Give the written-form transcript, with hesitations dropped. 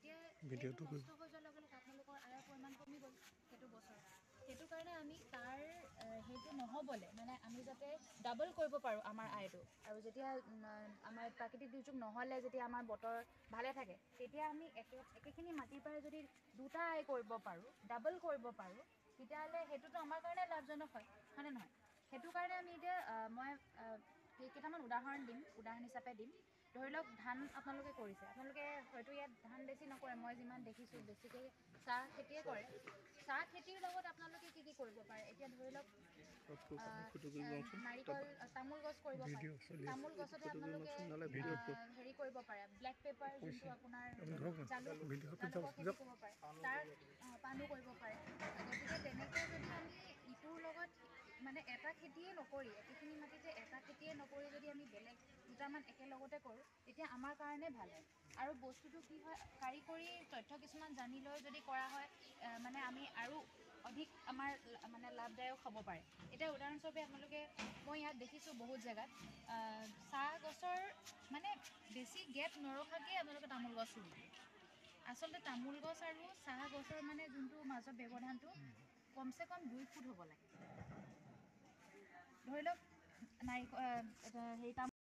এতিয়া ভিডিঅ'টো নষ্ট হৈ যোৱাৰ লগে লগে আপোনালোকৰ আয়ৰ পৰিমাণ কমি গ'ল সেইটো বছৰত। সেইটো কাৰণে আমি তাৰ সেইটো নহ'বলৈ মানে আমি যাতে ডাবল কৰিব পাৰোঁ আমাৰ আয়টো, আৰু যেতিয়া আমাৰ প্ৰাকৃতিক দুৰ্যোগ নহ'লে যেতিয়া আমাৰ বতৰ ভালে থাকে তেতিয়া আমি একেখিনি মাটিৰ পৰাই যদি দুটা আয় কৰিব পাৰোঁ, ডাবল কৰিব পাৰোঁ, তেতিয়াহ'লে সেইটোতো আমাৰ কাৰণে লাভজনক হয়নে নহয়? সেইটো কাৰণে আমি এতিয়া মই কেইটামান উদাহৰণ হিচাপে দিম। ধৰি লওক ধান আপোনালোকে কৰিছে, আপোনালোকে হয়তো ইয়াত ধান বেছি নকৰে, মই যিমান দেখিছোঁ বেছিকৈ চাহ খেতিয়ে কৰে। চাহ খেতিৰ লগত আপোনালোকে কি কৰিব পাৰে? এতিয়া ধৰি লওক নাৰিকল তামোল গছ কৰিব পাৰে। তামোল গছতে আপোনালোকে হেৰি কৰিব পাৰে, ব্লেক পেপাৰ যোনটো আপোনাৰ জালুকৰ খেতি কৰিব পাৰে, তাৰ পাণো কৰিব পাৰে। গতিকে তেনেকৈ যদি আমি ইটোৰ লগত মানে এটা খেতিয়ে নকৰি, একেখিনি মাটিতে এটা খেতিয়ে নকৰি যদি আমি বেলেগ দুটামান একেলগতে কৰোঁ তেতিয়া আমাৰ কাৰণে ভাল হয়। আৰু বস্তুটো কি হয়, কাৰিকৰী তথ্য কিছুমান জানি লৈ যদি কৰা হয় মানে আমি আৰু অধিক আমাৰ মানে লাভদায়ক হ'ব পাৰে। এতিয়া উদাহৰণস্বৰূপে আপোনালোকে মই ইয়াত দেখিছোঁ বহুত জেগাত চাহ গছৰ মানে বেছি গেপ নৰখাকেই আপোনালোকে তামোল গছ ৰুই দিয়ে। আচলতে তামোল গছ আৰু চাহ গছৰ মানে যোনটো মাজত ব্যৱধানটো কমচে কম 2 ফুট হ'ব লাগে। ধৰি লওক হেৰি